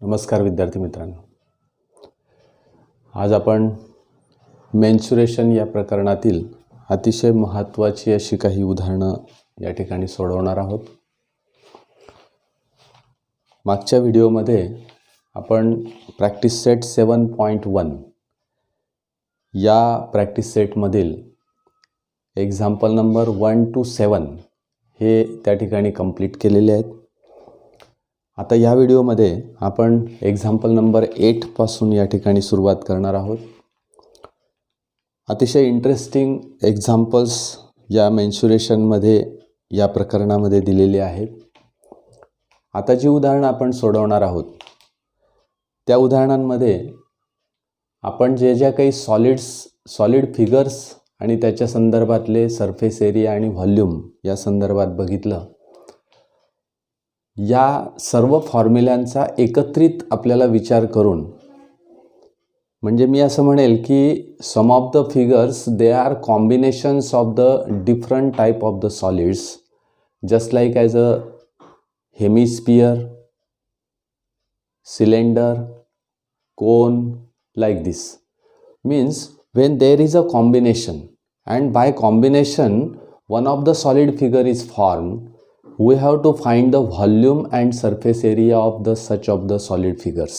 नमस्कार विद्यार्थी मित्रांनो, आज आपण मेन्सुरेशन या प्रकरणातील अतिशय महत्त्वाची अशी काही उदाहरणं या ठिकाणी सोडवणार आहोत. मागच्या व्हिडिओमध्ये आपण प्रॅक्टिस सेट 7.1 या प्रॅक्टिस सेटमधील एक्झाम्पल नंबर 1 to 7 हे त्या ठिकाणी कंप्लीट केलेले आहेत. आता या व्हिडिओमध्ये आपण एक्झाम्पल नंबर 8 पासून या ठिकाणी सुरुवात करणार आहोत. अतिशय इंटरेस्टिंग एक्झाम्पल्स या मेन्सुरेशनमध्ये या प्रकरणामध्ये दिलेले आहेत. आता जी उदाहरणं आपण सोडवणार आहोत त्या उदाहरणांमध्ये आपण ज्या काही सॉलिड फिगर्स आणि त्याच्या संदर्भातले सरफेस एरिया आणि व्हॉल्यूम या संदर्भात बघितलं. या सर्व फॉर्म्युल्यांचा एकत्रित आपल्याला विचार करून, म्हणजे मी असं म्हणेल की some of the figures they are combinations of the different type of the solids, just like as a hemisphere, cylinder, cone, like this. Means when there is a combination and by combination one of the solid figure is formed, we have to find the volume and surface area of the such of the solid figures.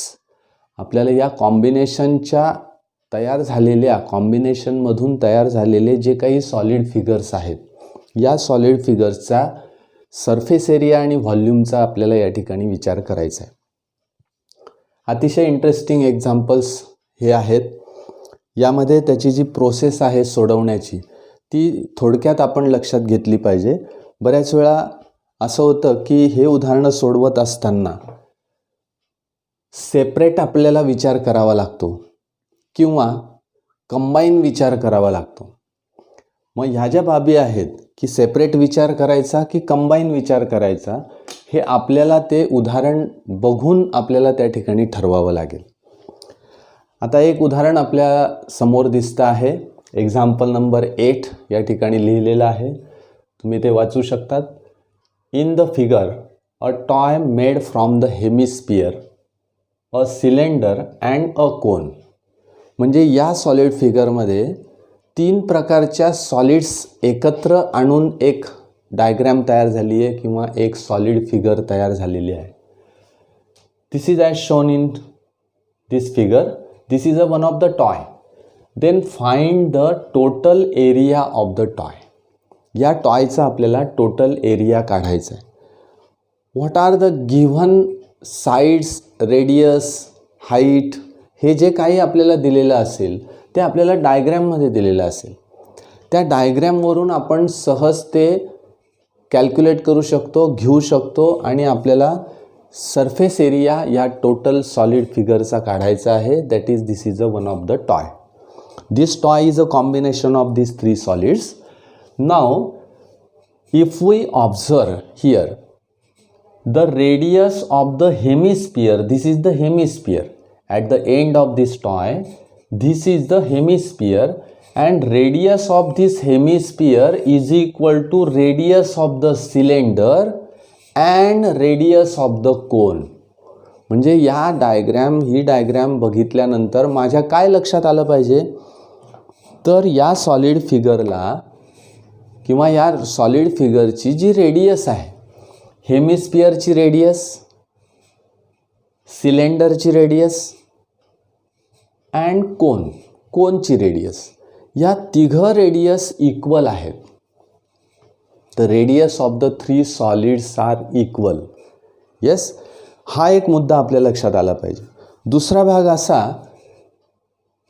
आपल्याला या कॉम्बिनेशनच्या कॉम्बिनेशनमधून तयार झालेले जे काही solid figures आहेत, या solid फिगर्सचा surface area आणि व्हॉल्यूमचा आपल्याला या ठिकाणी विचार करायचा आहे. अतिशय इंटरेस्टिंग एक्झाम्पल्स हे आहेत. यामध्ये त्याची जी प्रोसेस आहे सोडवण्याची ती थोडक्यात आपण लक्षात घेतली पाहिजे. बऱ्याच वेळा असं होतं की हे उदाहरणं सोडवत असताना सेपरेट आपल्याला विचार करावा लागतो किंवा कंबाईन विचार करावा लागतो. मग ह्या ज्या बाबी आहेत की सेपरेट विचार करायचा की कंबाईन विचार करायचा, हे आपल्याला ते उदाहरण बघून आपल्याला त्या ठिकाणी ठरवावं लागेल. आता एक उदाहरण आपल्या समोर दिसतं आहे. एक्झाम्पल नंबर 8 या ठिकाणी लिहिलेलं आहे, तुम्ही ते वाचू शकतात. In the figure a toy made from the hemisphere, a cylinder and a cone. म्हणजे या सॉलिड फिगरमध्ये 3 प्रकारच्या सॉलिड्स एकत्र आणून एक डायग्रॅम तयार झाली आहे किंवा एक सॉलिड फिगर तयार झालेली आहे. This is as shown in this figure. This is a one of the toy. Then find the total area of the toy. या टॉयचा आपल्याला टोटल एरिया काढायचा आहे. What are the given sides, radius, height, हे जे काही आपल्याला दिलेलं असेल ते आपल्याला डायग्रॅममध्ये दिलेलं असेल. त्या डायग्रॅमवरून आपण सहज ते कॅल्क्युलेट करू शकतो, घेऊ शकतो आणि आपल्याला सरफेस एरिया या टोटल सॉलिड फिगरचा काढायचा आहे. That is this is a one of the toy. This toy is a combination of these 3 solids. Now if we observe here the radius of the hemisphere, this is the hemisphere at the end of this toy, this is the hemisphere, and radius of this hemisphere is equal to radius of the cylinder and radius of the cone. म्हणजे ही diagram बघितल्यानंतर माझ्या काय लक्षात आलं पाहिजे, तर या solid फिगरला किंवा या सॉलिड फिगरची जी रेडियस आहे, हेमिस्फियरची रेडियस, सिलेंडरची रेडियस अँड कोनची रेडियस, या तिघं रेडियस इक्वल आहेत. The radius of the 3 solids are equal. Yes, हा एक मुद्दा आपल्या लक्षात आला पाहिजे. दुसरा भाग असा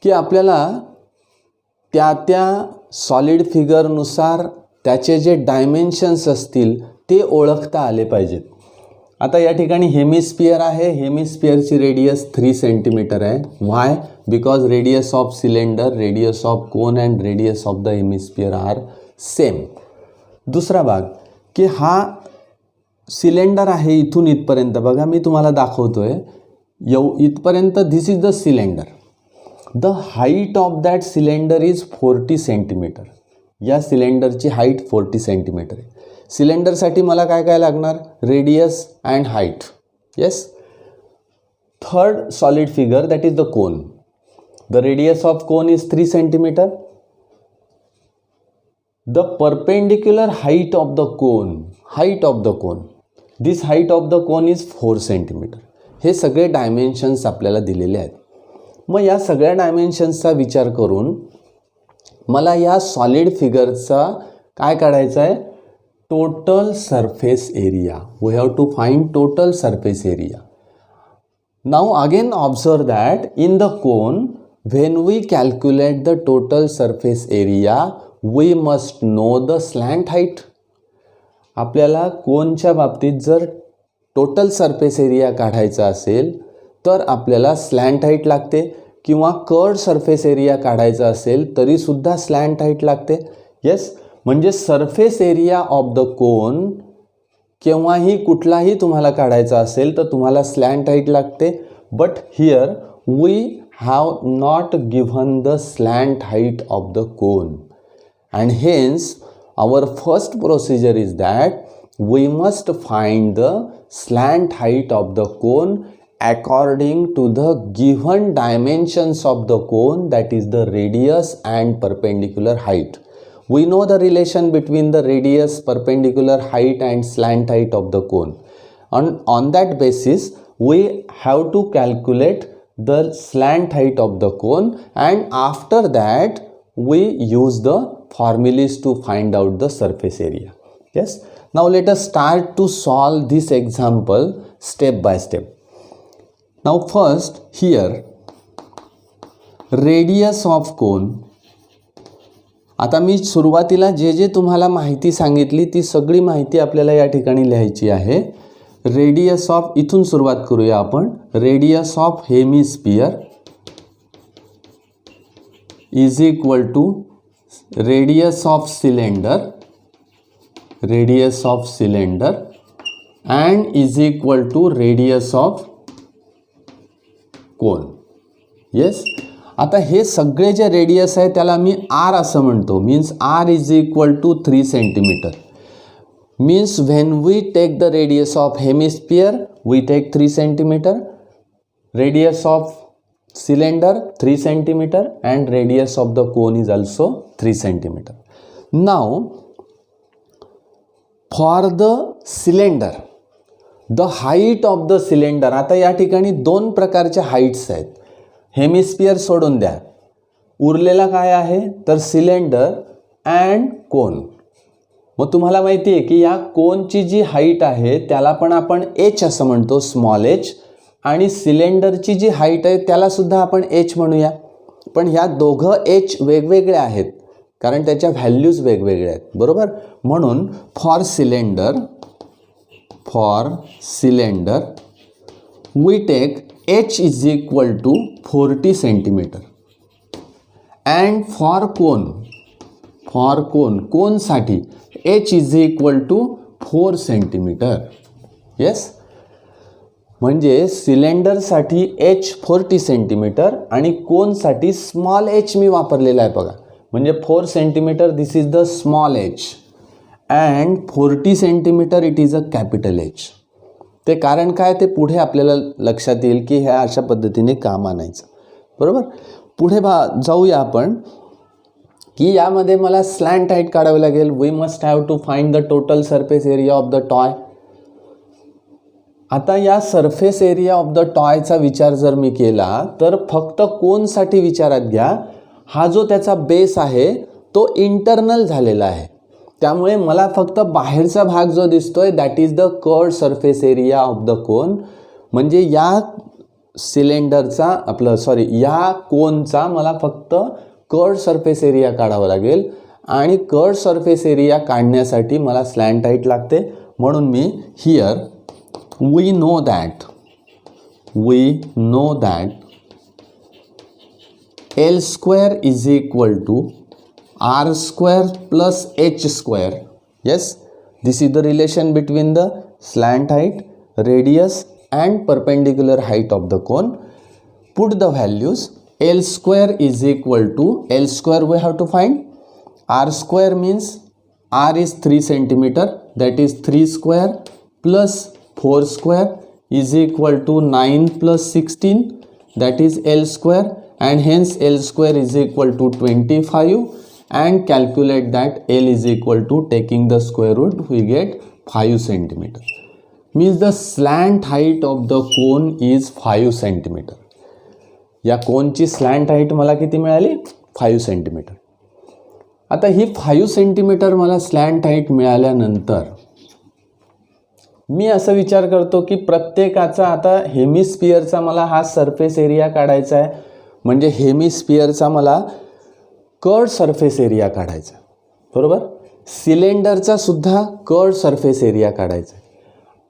की आपल्याला त्या सॉलिड फिगरनुसार त्याचे जे डायमेन्शन्स असतील ते ओळखता आले पाहिजेत. आता या ठिकाणी हेमिस्फियर आहे. हेमिस्फियरची रेडियस 3 सेंटीमीटर आहे. Why? Because radius of cylinder, radius of cone and radius of the hemisphere are same. दुसरा भाग की हा सिलेंडर आहे. इथून इथपर्यंत बघा, मी तुम्हाला दाखवतोय इथपर्यंत. This is the cylinder. The height of that cylinder is 40 centimeter. या सिलेंडरची हाईट 40 सेंटीमीटर आहे. सिलेंडरसाठी मला काय लागणार? Radius and height. Yes, third solid figure, that is the cone. The radius of cone is 3 centimeter. The perpendicular height of the cone, this height of the cone is 4 centimeter. हे सगळे dimensions आपल्याला दिलेले आहेत. मग या सगळ्या डायमेन्शन्सचा विचार करून मला या सॉलिड फिगरचा काय काढायचा आहे, total surface area. We have to find total surface area. Now again observe that in the cone when we calculate the total surface area we must know the slant height. आपल्याला कोनच्या बाबतीत जर total surface area काढायचा असेल तर आपल्याला slant height लागते, किंवा कर्व्ड सरफेस एरिया काढायचा असेल तरीसुद्धा स्लॅन्ट हाईट लागते. येस, म्हणजे surface area of the cone केव्हाही कुठलाही तुम्हाला काढायचा असेल तर तुम्हाला स्लॅन्ट हाईट लागते. But here we have not given the slant height of the cone, and hence our first procedure is that we must find the slant height of the cone according to the given dimensions of the cone, that is the radius and perpendicular height. We know the relation between the radius, perpendicular height and slant height of the cone. On that basis we have to calculate the slant height of the cone, and after that we use the formulas to find out the surface area. Yes, now let us start to solve this example step by step. Now first here radius of cone. आता मी सुरुवातीला जे तुम्हाला माहिती सांगितली ती सगळी माहिती आपल्याला या ठिकाणी लिहायची आहे. रेडियस ऑफ, इथून सुरुवात करूया आपण. Radius of hemisphere is equal to radius of cylinder and is equal to radius of cone. Yes, आता हे सगळे जे रेडियस आहे त्याला मी R असं म्हणतो. Means R is equal to 3 centimeter. Means when we take the radius of hemisphere we take 3 centimeter, radius of cylinder 3 centimeter, and radius of the cone is also 3 centimeter. Now for the cylinder, the height of the cylinder, आता या ठिकाणी दोन प्रकारच्या heights आहेत. Hemisphere सोडून द्या, उरलेला काय आहे तर सिलेंडर अँड कोन. मग तुम्हाला माहिती आहे की या कोनची जी हाईट आहे त्याला पण आपण h असं म्हणतो, स्मॉल h, आणि सिलेंडरची जी हाईट आहे त्याला सुद्धा आपण h म्हणूया. पण ह्या दोघं h वेगवेगळे आहेत कारण त्याच्या व्हॅल्यूज वेगवेगळ्या आहेत, बरोबर. म्हणून for cylinder we take h is equal to 40 centimeter, and for कोनसाठी h is equal to 4 centimeter. Yes, म्हणजे सिलेंडरसाठी h 40 सेंटीमीटर आणि कोनसाठी स्मॉल h मी वापरलेला आहे बघा. म्हणजे 4 centimetre this is the small h and 40 centimetre it is a capital H. ते कारण काय ते पुढे आपल्याला लक्षात येईल की ह्या अशा पद्धतीने काम आणायचं, बरोबर. पुढे जाऊया आपण की यामध्ये मला स्लॅन्ट हाईट काढावी लागेल. We must have to find the total surface area of the toy. आता या सरफेस एरिया ऑफ द टॉयचा विचार जर मी केला तर फक्त कोनसाठी विचारात घ्या. हा जो त्याचा बेस आहे तो इंटरनल झालेला आहे, त्यामुळे मला फक्त बाहेरचा भाग जो दिसतोय that is the curved surface area of the कोन. म्हणजे या सिलेंडरचा या कोनचा मला फक्त कर्व्ड सरफेस एरिया काढावा लागेल, आणि कर्व्ड सरफेस एरिया काढण्यासाठी मला स्लॅन्ट हाईट लागते. म्हणून me here we know that L square is equal to R square plus H square. Yes, this is the relation between the slant height, radius and perpendicular height of the cone. Put the values. L square is equal to, L square we have to find. R square means R is 3 centimeter, that is 3 square plus 4 square is equal to 9 plus 16, that is L square, and hence L square is equal to 25, and calculate that L is equal to, taking the square root, we get 5 centimeter. Means the slant height of the cone is 5 centimeter. या कोनची slant height मला किती मिळाली? 5 centimetre. आता ही 5 centimetre मला slant height मिळाल्यानंतर मी असं विचार करतो की प्रत्येकाचा आता हेमिस्फिअरचा मला हा सरफेस एरिया काढायचा आहे. म्हणजे हेमिस्फिअरचा मला कर्ड सरफेस एरिया काढायचा आहे, बरोबर. सिलेंडरचा सुद्धा कर्ड सरफेस एरिया काढायचा आहे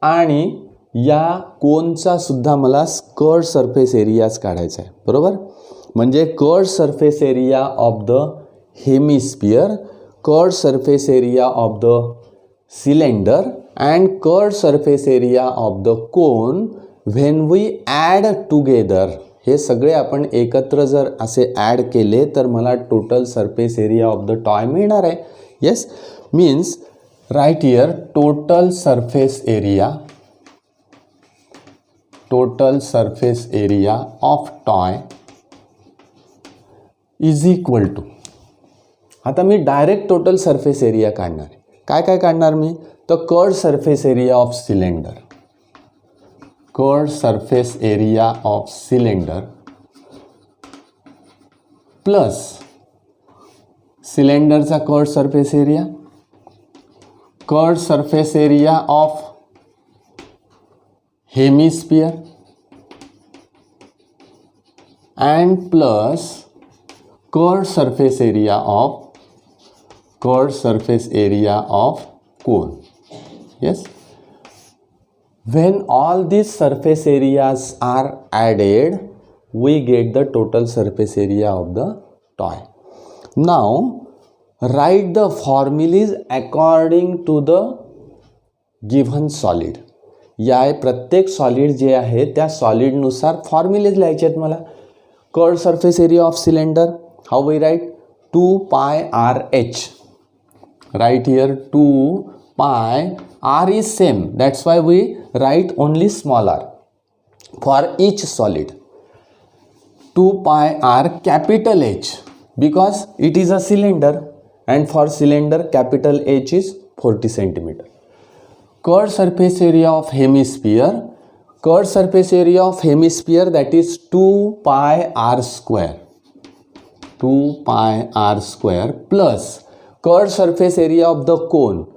आणि या कोनचा सुद्धा मला कर्ड सरफेस एरियाच काढायचा आहे, बरोबर. म्हणजे curd surface area of the hemisphere, curd surface area of the cylinder and curved surface area of the cone when we add together. हे सगळे आपण एकत्र जर असे ॲड केले तर मला total surface area of the toy मिळणार आहे. Yes, means right here total surface area of toy is equal to, आता मी डायरेक्ट टोटल सरफेस एरिया काढणार आहे. काय काय काढणार मी? तर curved surface area of cylinder, curved surface area of cylinder plus सिलेंडरचा curved surface area, curved surface area of hemisphere and plus curved surface area of cone. Yes, when all these surface areas are added, we get the total surface area of the toy. Now write the formulas according to the given solid. या प्रत्येक solid जे आहे त्या सॉलिडनुसार formulas लिहायचे आहेत मला. Curved surface area of cylinder, how we write? 2 pi r h. Right here 2 pi r is same, that's why we write only small r for each solid. 2 pi r capital H because it is a cylinder, and for cylinder capital H is 40 centimeter. Curved surface area of hemisphere, curved surface area of hemisphere, that is 2 pi r square, 2 pi r square plus curved surface area of the cone.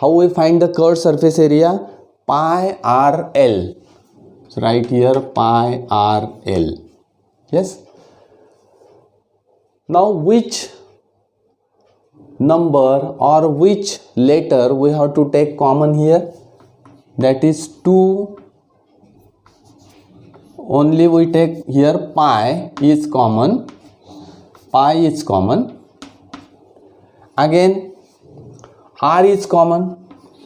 How we find the curved surface area? Pi r l. So right here pi r l. Yes. Now which number or which letter we have to take common here? That is 2. Only we take here pi is common. Pi is common. Again r is common.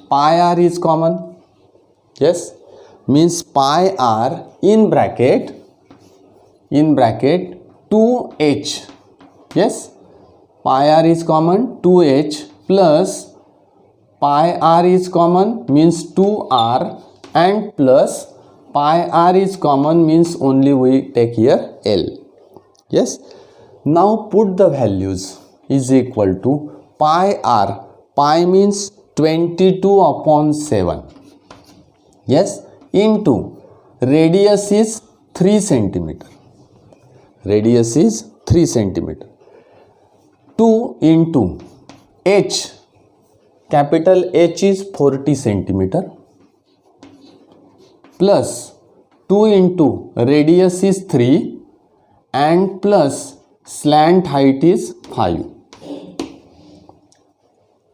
Pi r is common. Yes, means pi r in bracket 2h. Yes, pi r is common, 2h plus pi r is common means 2r, and plus pi r is common means only we take here L. Yes, now put the values is equal to pi r. Pi means 22/7. Yes, into radius is 3 centimeter. Radius is 3 centimeter. 2 into h, capital H is 40 centimeter, plus 2 into radius is 3 and plus slant height is 5.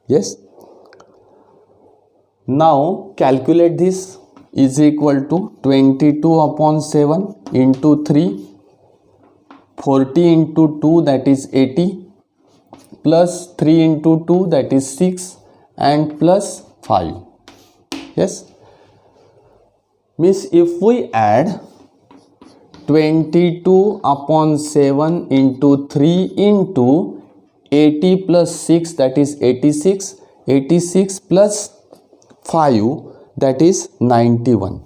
Yes, now calculate this is equal to 22/7 into 3, 40 into 2 that is 80, plus 3 into 2 that is 6, and plus 5. Yes, means if we add 22/7 into 3 into 80 plus 6 that is 86, 86 plus 5 that is 91.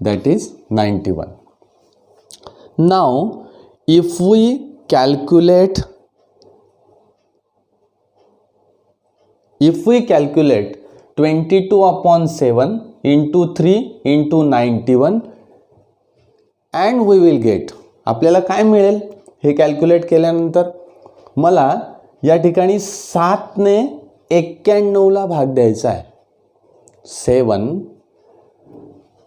that is 91. Now if we calculate 22/7 into 3 into 91 and we will get, आपल्याला काय मिळेल हे calculate केल्यानंतर? मला या ठिकाणी 7 ने 91ला भाग द्यायचा आहे. 7,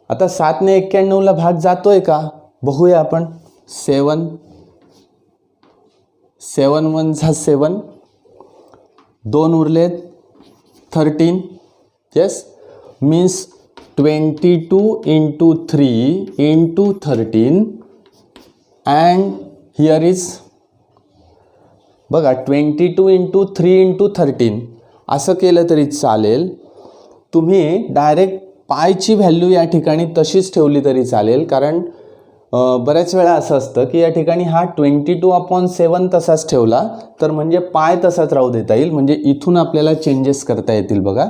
आता 7 ने 91ला भाग जातोय का बघूया आपण. 7 7 1 7, 2 उरलेत 13. yes, means 22 into 3 into 13 and here is बघा 22 into 3 into 13 असं केलं तरी चालेल. तुम्ही डायरेक्ट पायची व्हॅल्यू या ठिकाणी तशीच ठेवली तरी चालेल, कारण बऱ्याच वेळा असं असतं की या ठिकाणी हा 22/7 तसाच ठेवला तर म्हणजे पाय तसाच राहू देता येईल, म्हणजे इथून आपल्याला चेंजेस करता येतील. बघा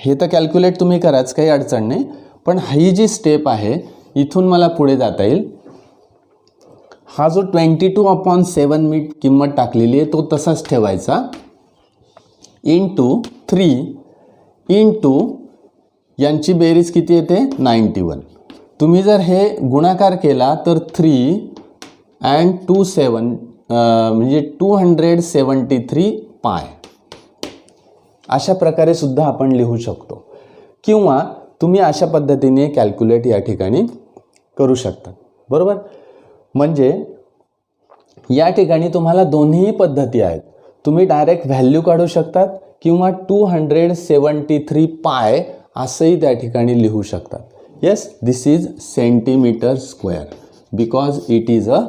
हे तर कॅल्क्युलेट तुम्ही कराच, काही अडचण नाही, पण ही जी स्टेप आहे इथून मला पुढे जाता येईल. हा जो 22/7 मी किंमत टाकलेली आहे तो तसाच ठेवायचा, इंटू 3 इंटू यांची बेरीज किती येते 91. तुम्ही जर हे गुणाकार केला तर 3 and 2 7 म्हणजे 273 पाय अशा प्रकारे सुद्धा आपण लिहू शकतो, किंवा तुम्ही अशा पद्धतीने कॅल्क्युलेट या ठिकाणी करू शकता. बरोबर, म्हणजे या ठिकाणी तुम्हाला दोन्ही पद्धती आहेत. तुम्ही डायरेक्ट व्हॅल्यू काढू शकतात किंवा 273 पाय असंही त्या ठिकाणी लिहू शकतात. yes, this is centimeter square because it is a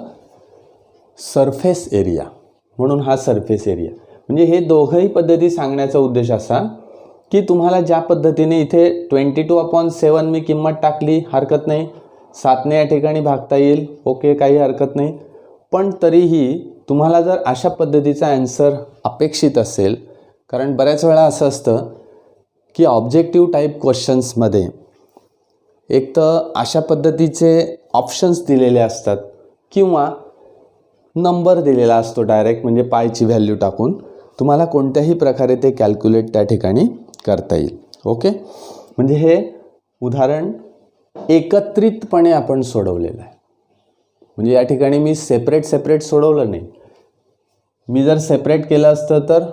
surface area, म्हणून हा सरफेस एरिया. म्हणजे हे दोघंही पद्धती सांगण्याचा उद्देश असा की तुम्हाला ज्या पद्धतीने इथे 22/7 मी किंमत टाकली हरकत नाही, 7 ने या ठिकाणी भागता येईल, ओके, काही हरकत नाही. पण तरीही तुम्हाला जर अशा पद्धतीचा आन्सर अपेक्षित असेल, कारण बऱ्याच वेळा असं असतं की ऑब्जेक्टिव्ह टाईप क्वेश्चन्समध्ये एक तर अशा पद्धतीचे ऑप्शन्स दिलेले असतात किंवा नंबर दिलेला असतो डायरेक्ट, म्हणजे पायची व्हॅल्यू टाकून तुम्हाला कोणत्याही प्रकारे ते कॅल्क्युलेट त्या ठिकाणी करता येईल. ओके, म्हणजे हे उदाहरण एकत्रितपणे आपण सोडवलेलं आहे. म्हणजे या ठिकाणी मी सेपरेट सोडवलं नाही. मी जर सेपरेट केलं असतं तर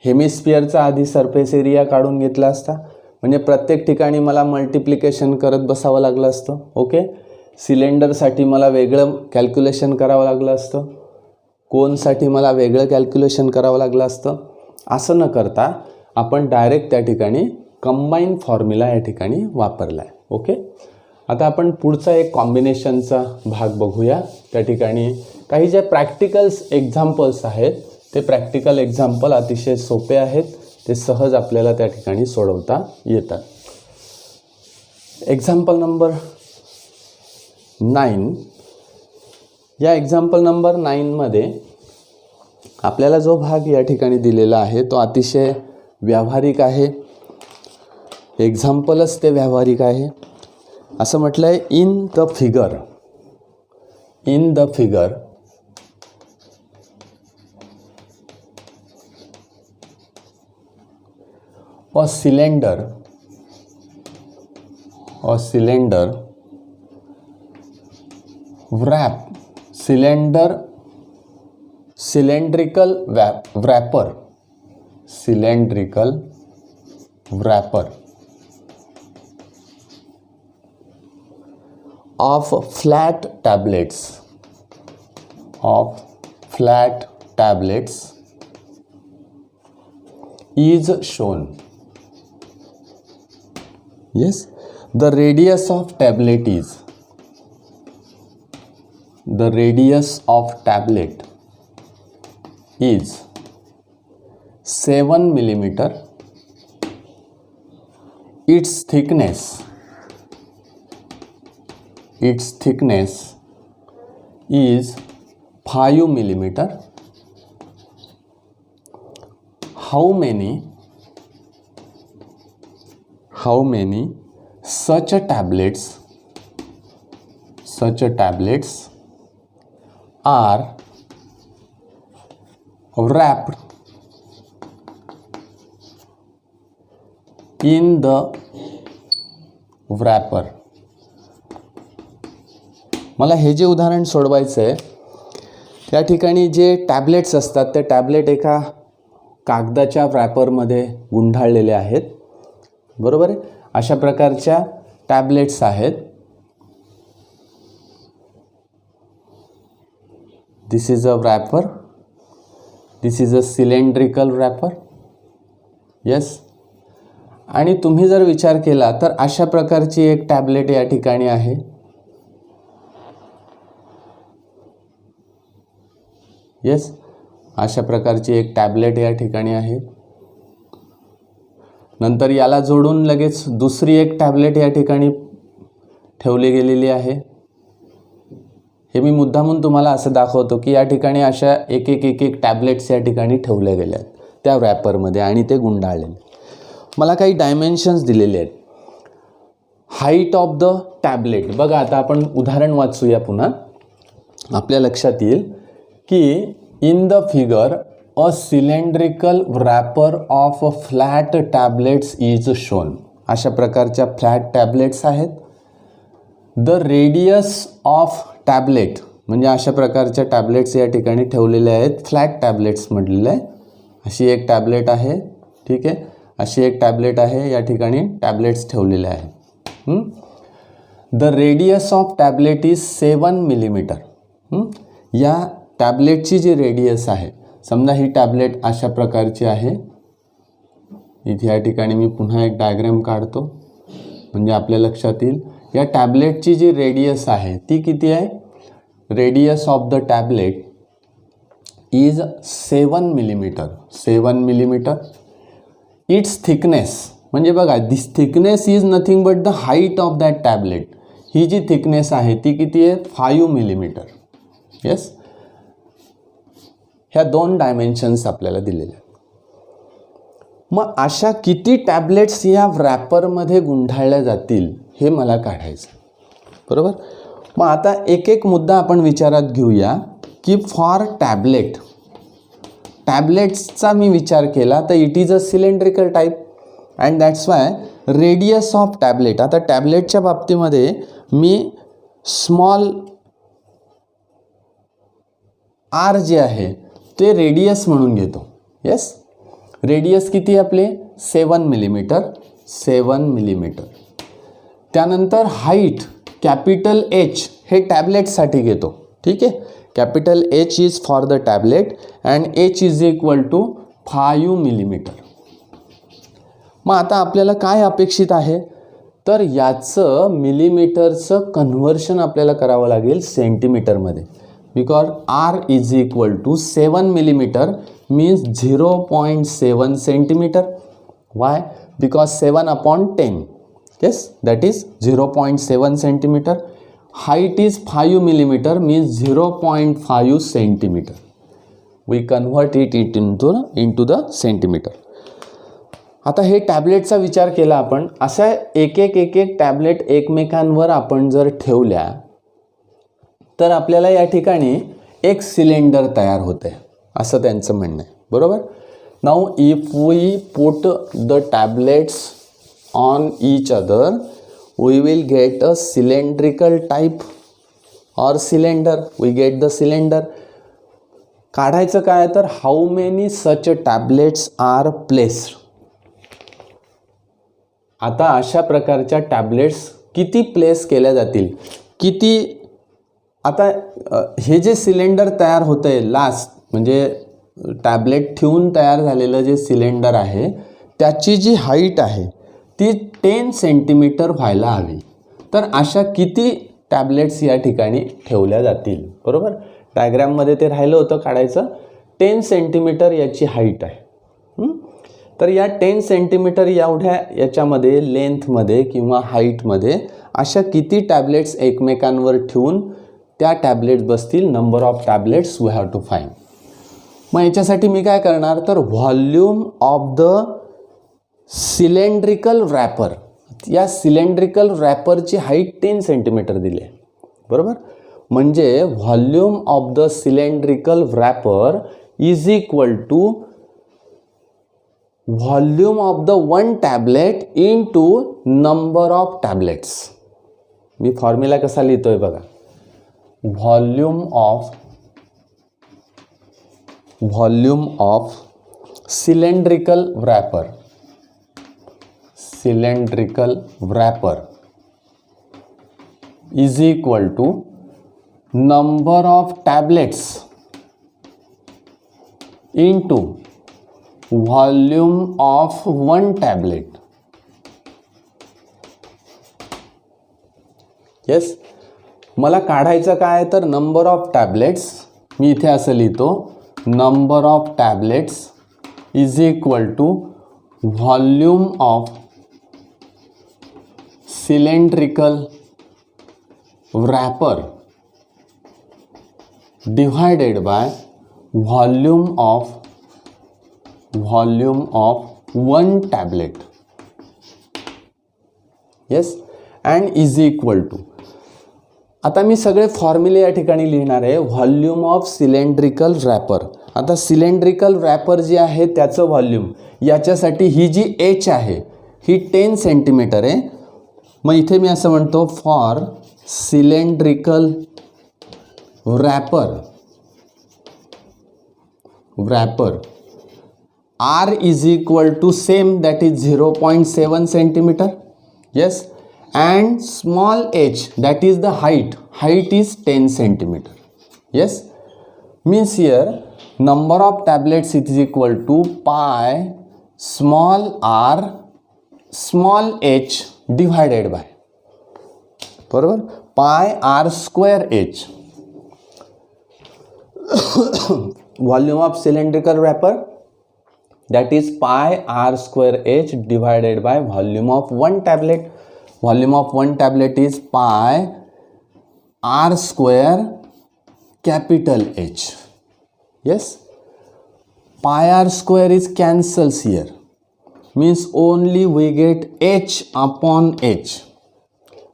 हेमिस्फिअरचा आधी सरफेस एरिया काढून घेतला असता, म्हणजे प्रत्येक ठिकाणी मला मल्टिप्लिकेशन करत बसावं लागलं असतं. ओके, सिलेंडरसाठी मला वेगळं कॅल्क्युलेशन करावं लागलं असतं, कोनसाठी मला वेगळं कॅल्क्युलेशन करावं लागलं असतं. असं न करता आपण डायरेक्ट त्या ठिकाणी कंबाईन फॉर्म्युला या ठिकाणी वापरला आहे. ओके, आता आपण पुढचा एक कॉम्बिनेशनचा भाग बघूया. त्या ठिकाणी काही जे प्रॅक्टिकल्स एक्झाम्पल्स आहेत ते प्रॅक्टिकल एक्झाम्पल अतिशय सोपे आहेत, ते सहज आपल्याला त्या ठिकाणी सोडवता येतात. Example number 9. या एक्झाम्पल नंबर 9मध्ये आपल्याला जो भाग या ठिकाणी दिलेला आहे तो अतिशय व्यावहारिक आहे. एक्झाम्पलच ते व्यावहारिक आहे. असं म्हटलं आहे, in the figure a cylinder cylindrical wrapper of flat tablets is shown. Yes, the radius of tablet is 7 millimeter. Its thickness is 5 millimeter. How many such tablets such tablets are wrapped in the wrapper. मला हे जे उदाहरण सोडवायचं आहे, त्या ठिकाणी जे tablets असतात ते टॅबलेट एका कागदाच्या रॅपरमध्ये गुंडाळलेले आहेत, बरोबर आहे. अशा प्रकारच्या टॅबलेट्स आहेत. This is a wrapper, this is a cylindrical wrapper. Yes. आणि तुम्ही जर विचार केला तर अशा प्रकारची एक टॅबलेट या ठिकाणी आहे. येस, अशा प्रकारची एक टॅबलेट या ठिकाणी आहे. नंतर याला जोडून लगेच दुसरी एक टॅबलेट या ठिकाणी ठेवली गेलेली आहे. हे मी मुद्दामून तुम्हाला असं दाखवतो की या ठिकाणी अशा एक एक टॅबलेट्स या ठिकाणी ठेवल्या गेल्या आहेत त्या रॅपरमध्ये आणि ते गुंडाळलेले. मला काही डायमेन्शन्स दिलेले आहेत. Height of the tablet. बघा आता आपण उदाहरण वाचूया पुन्हा, आपल्या लक्षात येईल की in the figure a cylindrical wrapper of flat tablets is shown. अशा प्रकारच्या फ्लॅट टॅबलेट्स आहेत. द रेडियस ऑफ टॅबलेट म्हणजे अशा प्रकारच्या टॅबलेट्स या ठिकाणी ठेवलेल्या आहेत. फ्लॅट टॅबलेट्स म्हटलेलं आहे. अशी एक टॅबलेट आहे, ठीक आहे. अशी एक टॅबलेट आहे, या ठिकाणी टॅबलेट्स ठेवलेले आहे. The radius of tablet is 7 millimetre. या टॅबलेटची जी रेडियस आहे, समजा ही टॅबलेट अशा प्रकारची आहे. इथे या ठिकाणी मी पुन्हा एक डायग्राम काढतो म्हणजे आपल्या लक्षात येईल. या टॅबलेटची जी रेडियस आहे ती किती आहे? Radius of the tablet is 7 millimeter. 7 millimeter. Its thickness म्हणजे बघा, this thickness is nothing but the height of that tablet. ही जी थिकनेस आहे ती किती आहे? 5 मिलीमीटर. येस. ह्या दोन डायमेन्शन्स आपल्याला दिलेले आहेत. मग अशा किती टॅबलेट्स या रॅपरमध्ये गुंडाळल्या जातील हे मला काढायचं, बरोबर. मग आता एक एक मुद्दा आपण विचारात घेऊया की फॉर टॅबलेट, टॅबलेट्सचा मी विचार केला तर it is a cylindrical type and that's why radius of tablet. आता टॅबलेटच्या बाबतीमध्ये मी स्मॉल आर जे आहे ते रेडियस म्हणून घेतो. येस. रेडियस किती आपले? 7 मिलीमीटर. 7 मिलीमीटर. त्यानंतर हाईट कॅपिटल एच हे टॅबलेटसाठी घेतो, ठीक आहे. Capital H is for the tablet and H is equal to 5 millimeter. मग आता आपल्याला काय अपेक्षित आहे तर याचं मिलीमीटरचं कन्व्हर्शन आपल्याला करावं लागेल सेंटीमीटरमध्ये. Because R is equal to 7 millimeter means 0.7 centimeter. Why? Because 7/10. Yes, that is 0.7 centimeter. Height is 5 millimeter means 0.5 centimeter. We convert it into the centimeter. आता हे टॅबलेटचा विचार केला आपण. अशा एक एक टॅबलेट एकमेकांवर आपण जर ठेवल्या तर आपल्याला या ठिकाणी एक सिलेंडर तयार होते असं त्यांचं म्हणणं आहे, बरोबर. Now if we put the tablets on each other we will get a cylindrical type or cylinder. We get the cylinder. काढायचं काय तर how many such tablets are placed. आता अशा प्रकारच्या टॅबलेट्स किती प्लेस केल्या जातील, किती. आता हे जे सिलेंडर तयार होतं आहे लास्ट म्हणजे टॅबलेट ठेवून तयार झालेलं जे सिलेंडर आहे त्याची जी हाईट आहे ती 10 सेंटीमीटर व्हायला हवी. तर अशा किती टॅबलेट्स या ठिकाणी ठेवल्या जातील, बरोबर. डायग्राममध्ये ते राहिलं होतं काढायचं. 10 सेंटीमीटर याची हाईट आहे. तर या 10 सेंटीमीटर एवढ्या याच्यामध्ये लेंथमध्ये किंवा हाईटमध्ये अशा किती टॅबलेट्स एकमेकांवर ठेवून त्या टॅबलेट्स बसतील. Number of tablets we have to find. मग याच्यासाठी मी काय करणार तर volume of the cylindrical wrapper. या सिलेंड्रिकल रॅपरची हाईट 10 सेंटीमीटर दिली आहे. बरोबर. म्हणजे volume of the cylindrical wrapper is equal to volume of the one tablet into number of tablets. मी फॉर्म्युला कसा लिहितोय बघा. Volume of cylindrical wrapper is equal to number of tablets into volume of one tablet. Yes, मला काढायचं काय तर number of tablets. मी इथे असं लिहितो, number of tablets is equal to volume of cylindrical wrapper divided by volume of one tablet. Yes, and is equal to. आता मी सगळे फॉर्म्युले या ठिकाणी लिहिणार आहे. Volume of cylindrical wrapper. आता सिलेंड्रिकल रॅपर जे आहे त्याचं व्हॉल्यूम, याच्यासाठी ही जी एच आहे ही 10 सेंटीमीटर आहे. मग इथे मी असं म्हणतो for cylindrical wrapper R is equal to same, that is 0.7 centimeter. Yes, and small h, that is the height is 10 centimeter. Yes, means here number of tablets is equal to pi small r small h divided by, बरोबर, pi r square h. Volume of cylindrical wrapper, that is pi r square h divided by volume of one tablet. Volume of one tablet is pi r square capital H. Yes, pi r square is cancels here, means only we get h upon h,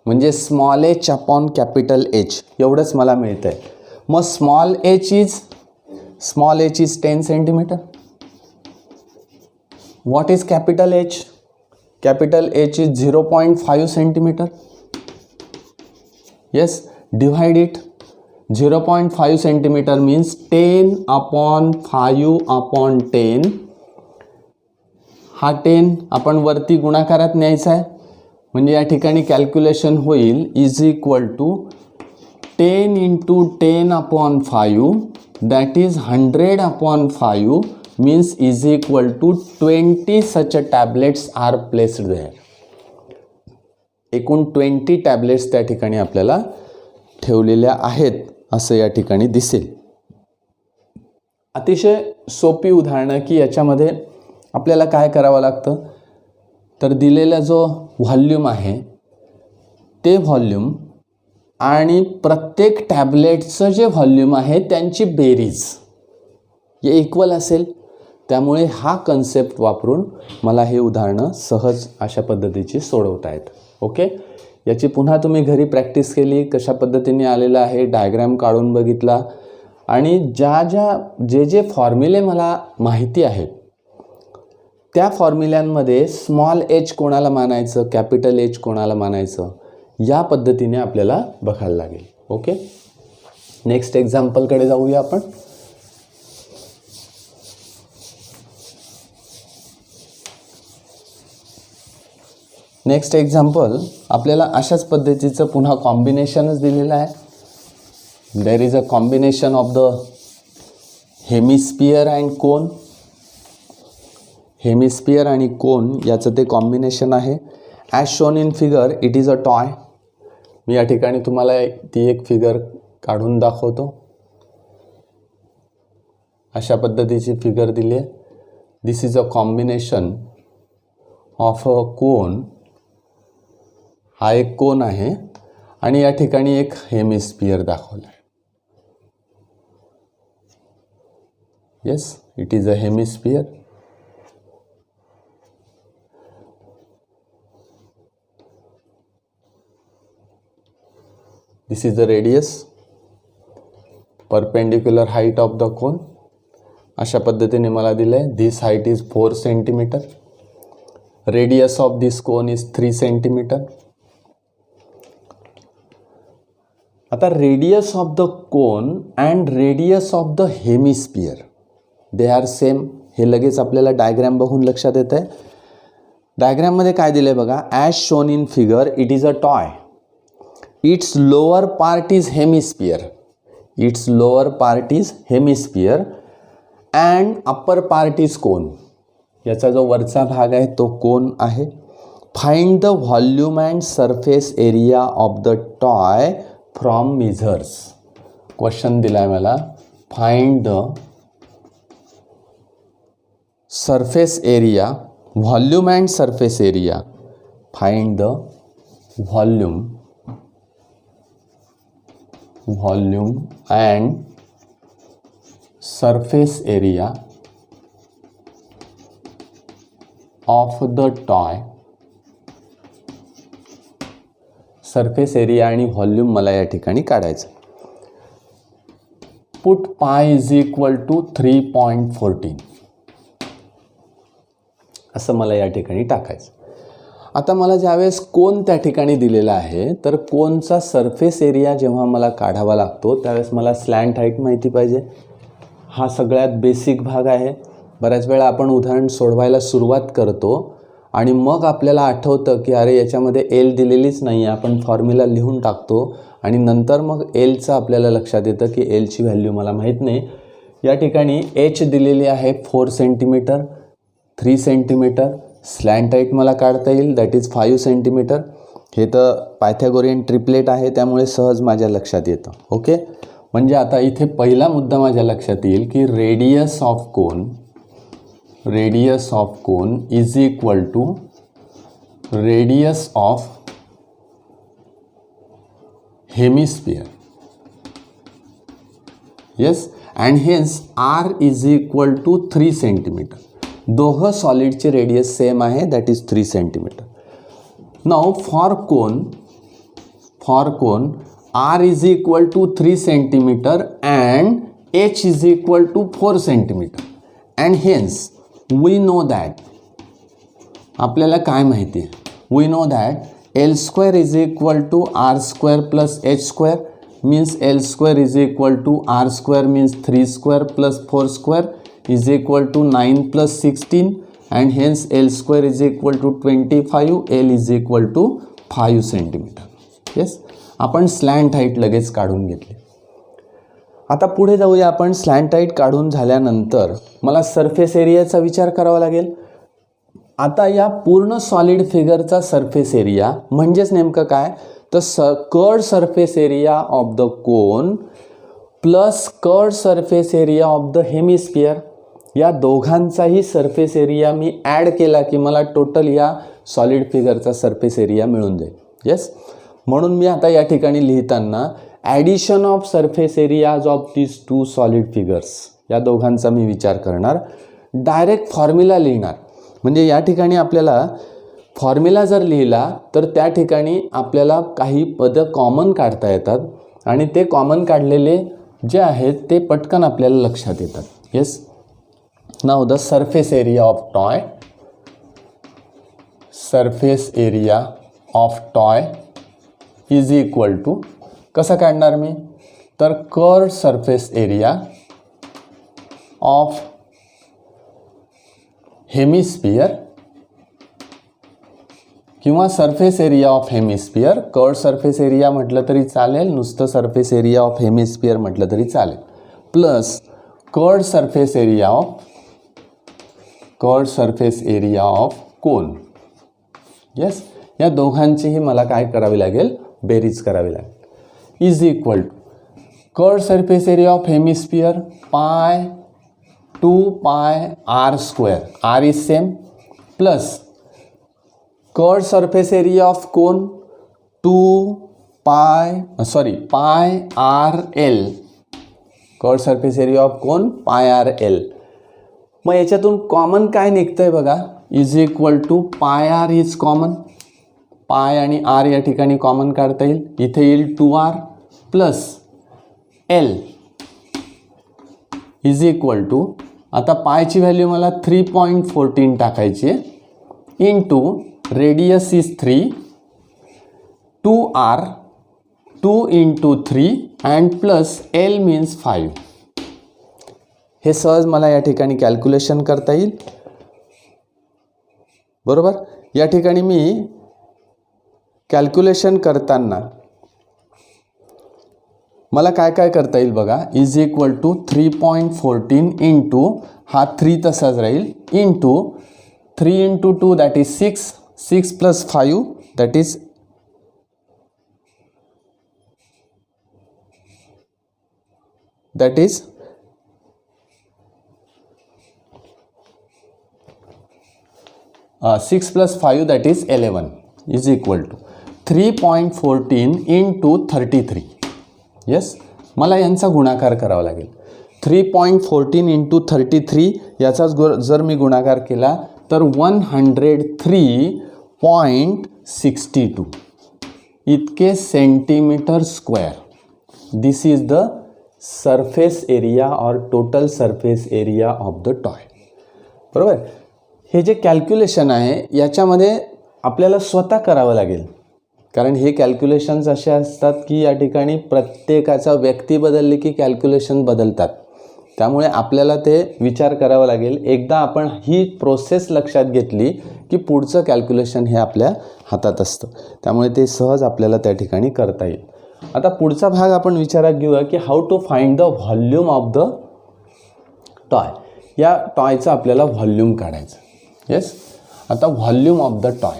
म्हणजे small h upon capital H एवढंच मला मिळतंय. मग small h is 10 centimeter. What is capital H? Capital H is 0.5 centimeter. Yes, divide it. 0.5 centimeter means 10 upon 5 upon 10. हा 10 आपण वरती गुणाकारात न्यायचा आहे, म्हणजे या ठिकाणी कॅल्क्युलेशन होईल is equal to 10 into 10 upon 5, that is 100 upon 5, means is equal to 20 such tablets are placed there. एकूण 20 टॅब्लेट्स त्या ठिकाणी आपल्याला ठेवलेल्या आहेत असं या ठिकाणी दिसेल. अतिशय सोपी उदाहरणं की याच्यामध्ये आपल्याला काय करावं लागतं तर दिलेला जो व्हॉल्यूम आहे ते व्हॉल्यूम आणि प्रत्येक टॅब्लेटचं जे व्हॉल्यूम आहे त्यांची बेरीज हे इक्वल असेल. त्यामुळे हा कन्सेप्ट वापरून मला हे उदाहरणं सहज अशा पद्धतीची सोडवता येतं. ओके, याची पुन्हा तुम्ही घरी प्रॅक्टिस केली, कशा पद्धतीने आलेलं आहे डायग्राम काढून बघितला, आणि जे फॉर्म्युले मला माहिती आहेत त्या फॉर्म्युल्यांमध्ये स्मॉल एच कोणाला मानायचं, कॅपिटल एच कोणाला मानायचं, या पद्धतीने आपल्याला बघायला लागेल. ओके, नेक्स्ट एक्झाम्पलकडे जाऊया आपण. नेक्स्ट एक्झाम्पल आपल्याला अशाच पद्धतीचं पुन्हा कॉम्बिनेशनच दिलेलं आहे. There is a combination of the hemisphere and cone. Hemisphere आणि कोन याचं ते कॉम्बिनेशन आहे. As shown in figure it is a toy. मी या ठिकाणी तुम्हाला ती एक फिगर काढून दाखवतो. अशा पद्धतीची फिगर दिली आहे. This is a combination of a cone. हा एक कोन आहे आणि या ठिकाणी एक हेमिस्फियर दाखवला आहे. Yes, it is a hemisphere. This is the radius, perpendicular height of the cone. अशा पद्धतीने मला दिलं आहे. This height is 4 centimeter. Radius of this cone is 3 centimeter. आता radius of the cone and radius of the hemisphere they are same. हे लगेच आपल्याला diagram बघून लक्षात येतं आहे. डायग्रॅममध्ये काय दिलं आहे बघा. As shown in figure it is a toy. Its lower part is hemisphere. Its lower part is hemisphere and upper part is cone. याचा जो वरचा भाग आहे तो कोन आहे. Find the volume and surface area of the toy from measures. Question दिला आहे मला. Find the surface area, volume and surface area. Find the volume and surface area of the toy. Surface area आणि volume मला या ठिकाणी काढायचं. Put पाय is equal to 3.14 असं मला या ठिकाणी टाकायचं. आता मला ज्यावेळेस कोन त्या ठिकाणी दिलेला आहे तर कोनचा सरफेस एरिया जेव्हा मला काढावा लागतो त्यावेळेस मला स्लॅन्ट हाईट माहिती पाहिजे. हा सगळ्यात बेसिक भाग आहे. बऱ्याच वेळा आपण उदाहरण सोडवायला सुरुवात करतो आणि मग आपल्याला आठवतं की अरे याच्यामध्ये एल दिलेलीच नाही आहे. आपण फॉर्म्युला लिहून टाकतो आणि नंतर मग एलचं आपल्याला लक्षात येतं की एलची व्हॅल्यू मला माहीत नाही. या ठिकाणी एच दिलेली आहे 4 सेंटीमीटर, 3 सेंटीमीटर. स्लॅन्ट हाईट मला काढता येईल दॅट इज 5 सेंटीमीटर. हे तर पायथागोरियन ट्रिपलेट आहे त्यामुळे सहज माझ्या लक्षात येतं. ओके. म्हणजे आता इथे पहिला मुद्दा माझ्या लक्षात येईल की radius of cone is equal to radius of hemisphere. Yes. And hence R is equal to 3 centimeter. दोघं सॉलिडचे रेडियस सेम आहे that is 3 centimeter. Now for cone R is equal to 3 centimeter and H is equal to 4 centimeter and hence we know that आपल्याला काय माहिती आहे. we know that L square is equal to R square plus H square means L square is equal to R square means 3 square plus 4 square is equal to 9 plus 16 and hence L square is equal to 25. L is equal to 5 centimeter. yes. आपण slant height लगेच काढून घेतली. आता पुढे जाऊया. आपण slant height काढून झाल्यानंतर मला सरफेस एरियाचा विचार करावा लागेल. आता या पूर्ण सॉलिड फिगरचा सरफेस एरिया म्हणजेच नेमकं काय तर curved surface area of the cone plus curved surface area of the hemisphere. या दोघांचाही सरफेस एरिया मी ॲड केला की मला टोटल या सॉलिड फिगरचा सरफेस एरिया मिळून जाईल. येस. म्हणून मी आता या ठिकाणी लिहिताना addition of surface areas of this 2 solid figures या दोघांचा मी विचार करणार. डायरेक्ट फॉर्म्युला लिहिणार. म्हणजे या ठिकाणी आपल्याला फॉर्म्युला जर लिहिला तर त्या ठिकाणी आपल्याला काही पदं कॉमन काढता येतात आणि ते कॉमन काढलेले जे आहेत ते पटकन आपल्याला लक्षात येतात. Yes. Now the surface area of toy. Surface area of toy is equal to कसं काढणार मी तर curved surface area of hemisphere किंवा surface area of hemisphere. Curved surface area म्हटलं तरी चालेल, नुसतं सरफेस एरिया ऑफ हेमिस्फियर म्हटलं तरी चालेल, plus curved surface area of cone. Yes. या दोघांचीही मला काय करावी लागेल बेरीज करावी लागेल. Is equal to curved surface area of hemisphere pi 2 pi r square. r is same plus curved surface area of cone 2 pi r l. Curved surface area of cone pi r l. मग याच्यातून common काय निघतंय बघा. Is equal to pi r is common. Pi आणि r या ठिकाणी common काढता येईल. इथे येईल 2r plus L is equal to, आता पायची व्हॅल्यू मला 3.14 टाकायची आहे, into radius is 3, 2r 2 into 3 and plus L means 5. हे सहज मला या ठिकाणी कॅल्क्युलेशन करता येईल. बरोबर. या ठिकाणी मी कॅल्क्युलेशन करताना मला काय काय करता येईल बघा. इज इक्वल टू 3.14 इंटू हा 3 तसाच राहील, into 3 into 2 that is 6, 6 plus 5 that is 6 plus 5 that is 11 is equal to 3.14 into 33. Yes, मला यांचा गुणाकार करावा लागेल. 3.14 into 33 याचा जर मी गुणाकार केला तर 103.62 इतके centimeter square. This is the surface area or total surface area of the toy. बरोबर. हे जे कॅल्क्युलेशन आहे याच्यामध्ये आपल्याला स्वतः करावं लागेल, कारण हे कॅल्क्युलेशन्स असे असतात की या ठिकाणी प्रत्येकाचा व्यक्ती बदलली की कॅल्क्युलेशन बदलतात. त्यामुळे आपल्याला ते विचार करावा लागेल. एकदा आपण ही प्रोसेस लक्षात घेतली की पुढचं कॅल्क्युलेशन हे आपल्या हातात असतं. त्यामुळे ते सहज आपल्याला त्या ठिकाणी करता येईल. आता पुढचा भाग आपण विचारात घेऊया की how to find the volume of the toy. या टॉयचं आपल्याला व्हॉल्यूम काढायचं. येस, आता व्हॉल्यूम ऑफ द टॉय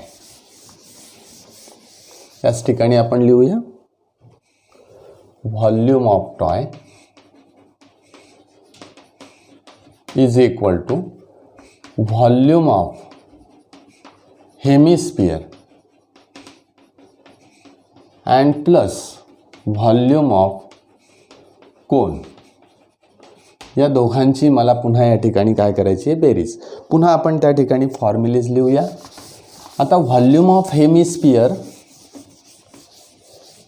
याच ठिकाणी आपण लिहूया. Volume of toy is equal to volume of hemisphere and plus volume of cone. या दोघांची मला पुन्हा या ठिकाणी काय करायची आहे, बेरीज. पुन्हा आपण त्या ठिकाणी फॉर्म्युलेज लिहूया. आता व्हॉल्यूम ऑफ हेमिस्फियर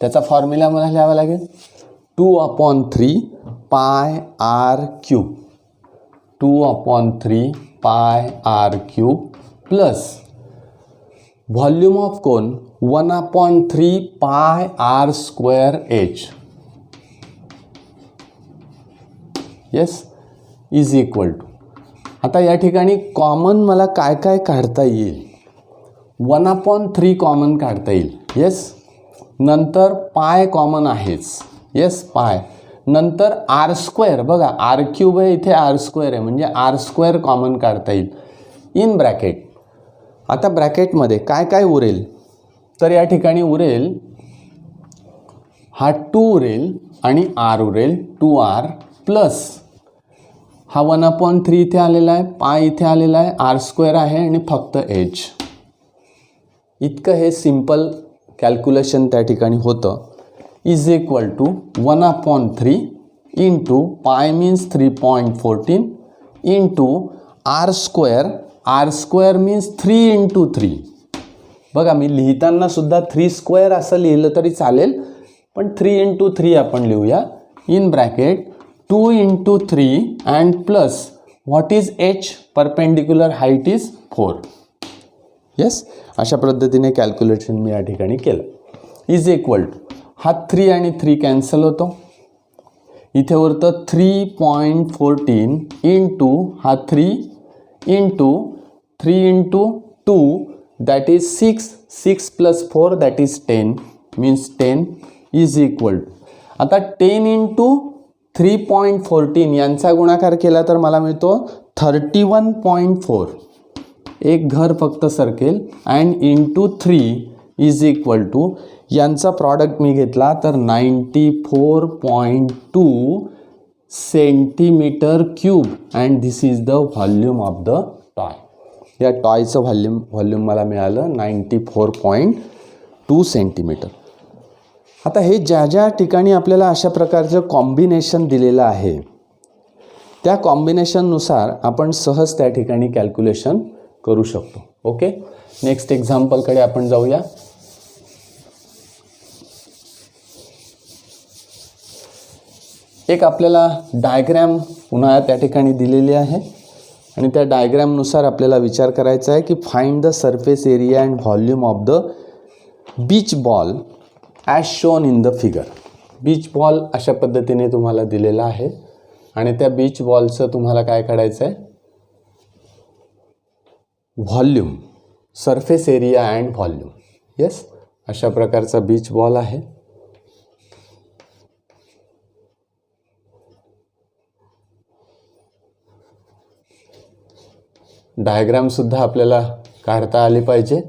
त्याचा फॉर्म्युला मला लिहावा लागेल 2/3 pi R cube. 2/3 pi R cube plus volume of cone 1/3 pi R square H. Yes, is equal to, आता या ठिकाणी कॉमन मला काय काय काढता येईल. 1/3 कॉमन काढता येईल. येस, नंतर पाय कॉमन आहेच. येस, पाय. नंतर आर स्क्वेअर, बघा आर क्यूब आहे इथे, आर स्क्वेअर आहे म्हणजे आर स्क्वेअर कॉमन काढता येईल इन ब्रॅकेट. आता ब्रॅकेटमध्ये काय काय उरेल, तर या ठिकाणी उरेल हा 2 उरेल आणि आर उरेल 2r प्लस हा 1/3 इथे आलेला आहे, पाय इथे आलेला आहे, आर स्क्वेअर आहे आणि फक्त एच. इतकं हे सिम्पल कॅल्क्युलेशन त्या ठिकाणी होतं. Is equal to 1/3 into pi means 3.14 into R square. R square means 3 into 3. बघा मी लिहिताना सुद्धा 3 स्क्वेअर असं लिहिलं तरी चालेल, पण 3 इंटू 3 आपण लिहूया in bracket 2 into 3 and plus what is H, perpendicular height is 4. Yes, अशा पद्धतीने कॅल्क्युलेशन मी या ठिकाणी केलं. इज इक्वल टू हा 3 आणि 3 कॅन्सल होतो. इथे उरतं 3.14 इंटू हा 3 into 3 into 2 that is 6, 6 plus 4 that is 10 means 10 is equal to, आता 10 इंटू 3.14 यांचा गुणाकार केला तर मला मिळतो 31.4. एक घर फक्त सरकेल and into 3 is equal to यांचा प्रॉडक्ट मी घेतला तर 94.2 centimeter cube and this is the volume of the toy. या टॉयचं व्हॉल्यूम मला मिळालं 94.2 सेंटीमीटर. आता हे ज्या ज्या ठिकाणी आपल्याला अशा प्रकारचं कॉम्बिनेशन दिलेलं आहे त्या कॉम्बिनेशननुसार आपण सहज त्या ठिकाणी कॅल्क्युलेशन करू शकतो. ओके, नेक्स्ट एक्झाम्पलकडे आपण जाऊया. एक आपल्याला डायग्रॅम पुन्हा त्या ठिकाणी दिलेली आहे आणि त्या डायग्रॅमनुसार आपल्याला विचार करायचा आहे की find the surface area and volume of the beach ball as shown in the figure. Beach ball अशा पद्धतीने तुम्हाला दिलेला आहे आणि त्या बीच बॉलचं तुम्हाला काय काढायचं आहे, volume, surface area and volume. Yes, अशा प्रकारचा बीच बॉल आहे. डायग्रामसुद्धा आपल्याला काढता आली पाहिजे.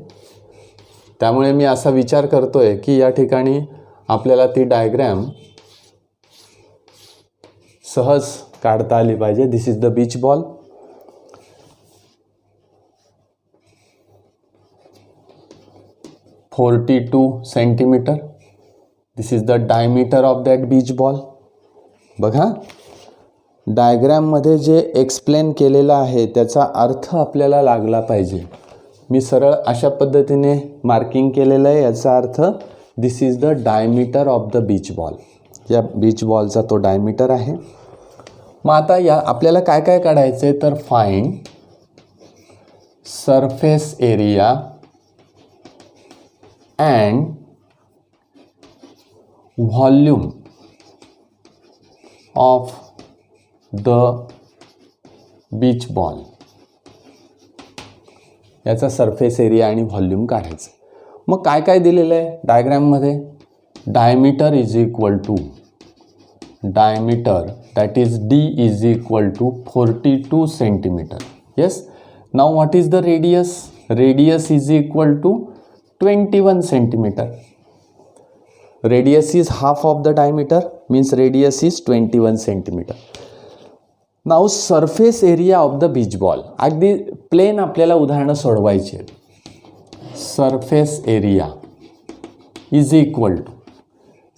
त्यामुळे मी असा विचार करतोय की या ठिकाणी आपल्याला ती डायग्रॅम सहज काढता आली पाहिजे. This is the beach ball. (42 centimeter). This is the diameter of that beach ball. बघा, डायग्रॅममध्ये जे एक्सप्लेन केलेलं आहे त्याचा अर्थ आपल्याला लागला पाहिजे. मी सरळ अशा पद्धतीने मार्किंग केलेलं आहे. याचा earth this is the diameter of the beach ball. या बीच बॉलचा तो डायमीटर आहे. मग आता या आपल्याला काय काय काढायचं आहे तर find surface area and volume of the beach ball. याचा सरफेस एरिया आणि व्हॉल्यूम काढायचं. मग काय काय दिलेलं आहे डायग्रॅममध्ये, diameter is equal to diameter that is D is equal to 42 centimeter. Yes. Now what is the radius, radius is equal to 21 centimeter. Radius is half of the diameter, means radius is 21 centimeter. Now surface area of the beach ball. अगदी plain आपल्याला उदाहरणं सोडवायची आहेत. Surface area is equal to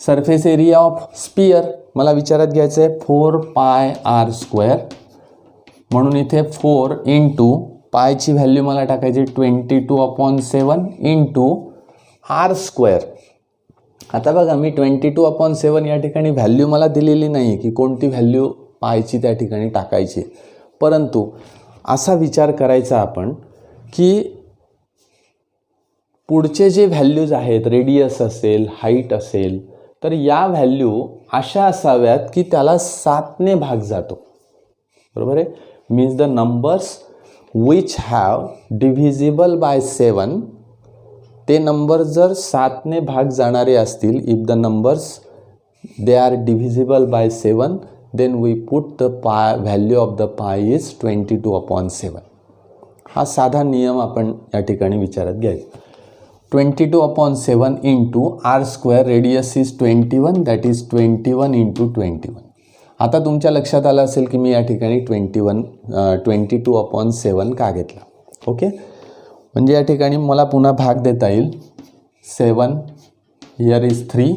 surface area of sphere मला विचारात घ्यायचं आहे 4πr². म्हणून इथे 4 इंटू पायची व्हॅल्यू मला टाकायची 22/7 इंटू r². आता बघा, मी 22/7 या ठिकाणी व्हॅल्यू मला दिलेली नाही की कोणती व्हॅल्यू पायची त्या ठिकाणी टाकायची, परंतु असा विचार करायचा आपण की पुढचे जे व्हॅल्यूज आहेत, रेडियस असेल, हाईट असेल, तर या व्हॅल्यू अशा असाव्यात की त्याला 7ने भाग जातो. बरोबर आहे. Means the numbers which have divisible by 7, ते नंबर जर 7ने भाग जाणारे असतील, if the numbers they are divisible by 7, then we put the value of the pi is 22/7. हा साधा नियम आपण या ठिकाणी विचारात घ्यायचा. 22/7 into r², radius is 21, that is 21 into 21. आता तुमच्या लक्षात आलं असेल की मी या ठिकाणी 22/7 का घेतला. ओके, म्हणजे या ठिकाणी मला पुन्हा भाग देता येईल. 7 here is 3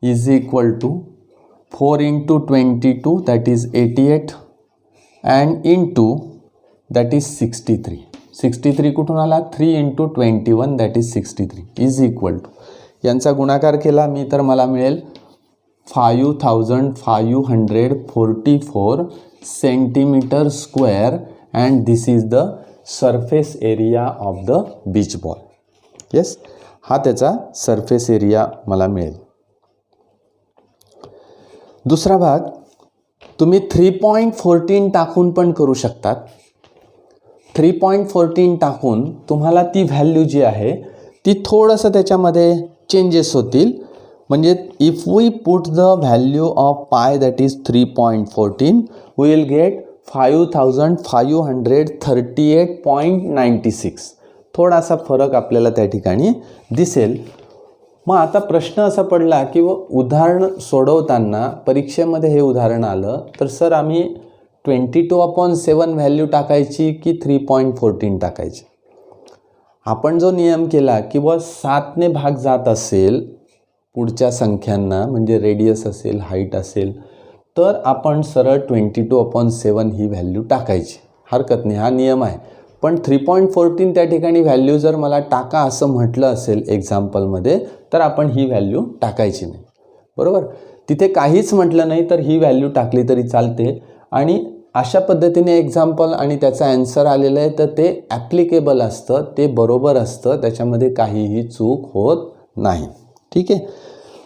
is equal to 4 into 22 that is 88 and into that is 63. 63 कुठून आला, 3 into 21 that is 63 is equal to, यांचा गुणाकार केला मी तर मला मिळेल 5544 centimetre square and this is the surface area of the beach ball. yes, हा त्याचा सरफेस एरिया मला मिळेल. दुसरा भाग तुम्ही 3.14 टाकून पण करू शकतात. 3.14 टाकून तुम्हाला ती व्हॅल्यू जी आहे ती थोडंसं त्याच्यामध्ये चेंजेस होतील. म्हणजे if we put the value of pi that is 3.14 we will get 5538.96. थोडासा फरक आपल्याला त्या ठिकाणी दिसेल. मग आता प्रश्न असा पडला की उदाहरण सोडवताना परीक्षेमध्ये हे उदाहरण आलं तर सर आम्ही 22/7 व्हॅल्यू टाकायची की 3.14 टाकायची. आपण जो नियम केला की 7ने भाग जात असेल पुढच्या संख्यांना, म्हणजे रेडियस असेल, हाईट असेल, तर आपण सरळ 22/7 ही व्हॅल्यू टाकायची. हरकत नाही, हा नियम आहे. पण 3.14 त्या ठिकाणी व्हॅल्यू जर मला टाका असं म्हटलं असेल एक्झाम्पलमध्ये तर आपण ही व्हॅल्यू टाकायची नाही. बरोबर. तिथे काहीच म्हटलं नाही तर ही व्हॅल्यू टाकली तरी चालते. आणि अशा पद्धतीने एक्झाम्पल आणि त्याचा ॲन्सर आलेलं आहे तर ते ॲप्लिकेबल असतं, ते बरोबर असतं, त्याच्यामध्ये काहीही चूक होत नाही. ठीक आहे.